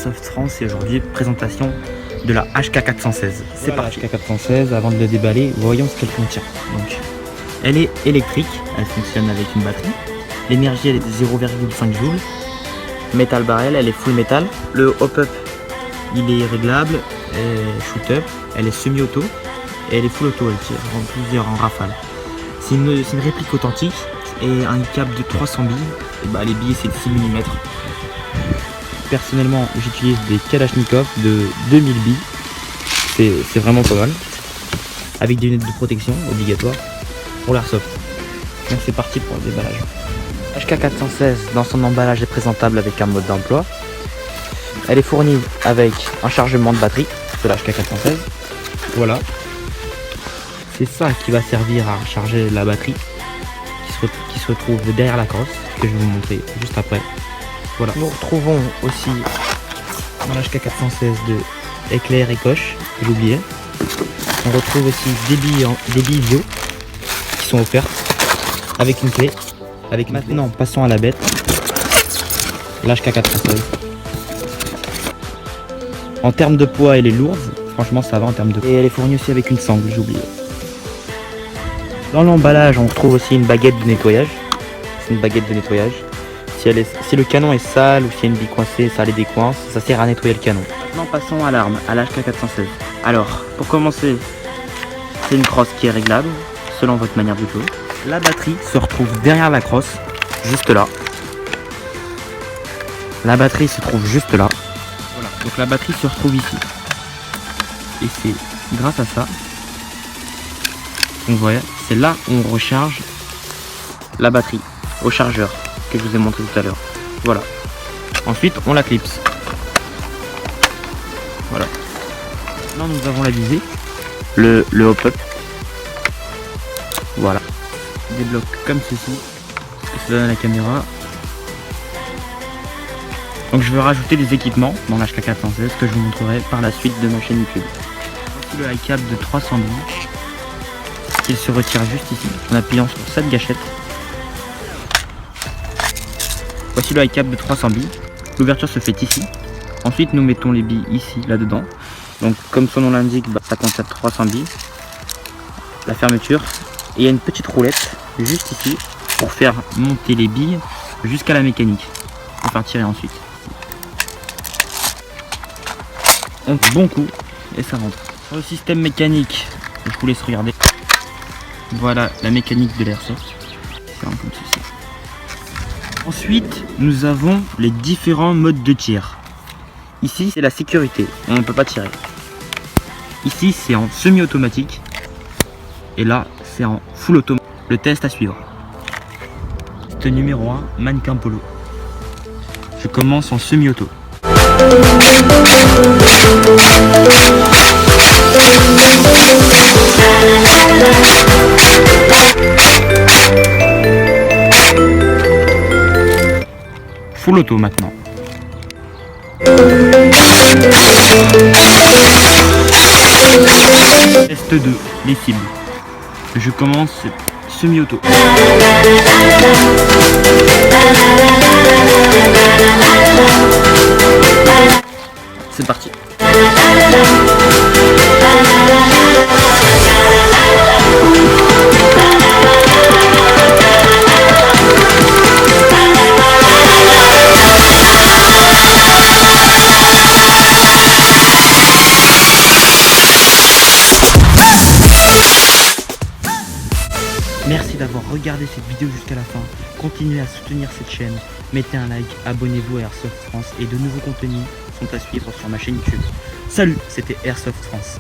Airsoft France et aujourd'hui présentation de la HK416. C'est Voilà, parti. HK416, avant de le déballer, voyons ce qu'elle contient. Donc, elle est électrique, elle fonctionne avec une batterie. L'énergie elle est de 0,5 joules. Metal barrel, elle est full metal. Le hop-up, il est réglable, shoot-up, elle est semi-auto et elle est full auto, elle tire en rafale. C'est une réplique authentique et un câble de 300 billes. Et bah, les billes c'est de 6 mm. Personnellement, j'utilise des Kalachnikov de 2000 billes. C'est vraiment pas mal. Avec des lunettes de protection obligatoires pour l'airsoft. Donc c'est parti pour le déballage. HK416 dans son emballage est présentable avec un mode d'emploi. Elle est fournie avec un chargement de batterie de la HK416. Voilà. C'est ça qui va servir à recharger la batterie qui se retrouve derrière la crosse, que je vais vous montrer juste après. Voilà. Nous retrouvons aussi Dans la HK416 de éclair et coche, j'ai oublié. On retrouve aussi des billes bio qui sont offertes avec une clé. Maintenant, passons à la bête. L'HK416. En termes de poids, elle est lourde. Franchement, ça va en termes de poids. Et elle est fournie aussi avec une sangle, j'ai oublié. Dans l'emballage, on retrouve aussi une baguette de nettoyage. C'est une baguette de nettoyage. Si le canon est sale ou s'il y a une bille coincée, ça les décoince, ça sert à nettoyer le canon. Maintenant passons à l'arme, à l'HK416. Alors, pour commencer, c'est une crosse qui est réglable, selon votre manière de jouer. La batterie se retrouve derrière la crosse, juste là. La batterie se trouve juste là. Voilà, donc la batterie se retrouve ici. Et c'est grâce à ça, on voit, c'est là où on recharge la batterie, au chargeur, que je vous ai montré tout à l'heure. Voilà. Ensuite, on la clipse. Voilà. Maintenant, nous avons la visée, le hop-up. Voilà. Des blocs comme ceci. Je donne à la caméra. Donc, je vais rajouter des équipements dans l'HK416 que je vous montrerai par la suite de ma chaîne YouTube. Voici le high cap de 300 billes qui se retire juste ici en appuyant sur cette gâchette. Voici le high cap de 300 billes. L'ouverture se fait ici. Ensuite, nous mettons les billes ici, là-dedans. Donc, comme son nom l'indique, ça contient 300 billes. La fermeture. Et il y a une petite roulette juste ici pour faire monter les billes jusqu'à la mécanique. Pour faire tirer ensuite. Un bon coup et ça rentre. Sur le système mécanique, je vous laisse regarder. Voilà la mécanique de l'airsoft. C'est comme ceci. Ensuite, nous avons les différents modes de tir. Ici, c'est la sécurité, on ne peut pas tirer. Ici, c'est en semi-automatique. Et là, c'est en full auto. Le test à suivre. Test numéro 1, mannequin polo. Je commence en semi-auto. Full auto maintenant. Test 2, les cibles. Je commence semi-auto. C'est parti. Merci d'avoir regardé cette vidéo jusqu'à la fin. Continuez à soutenir cette chaîne. Mettez un like, abonnez-vous à Airsoft France et de nouveaux contenus sont à suivre sur ma chaîne YouTube. Salut, c'était Airsoft France.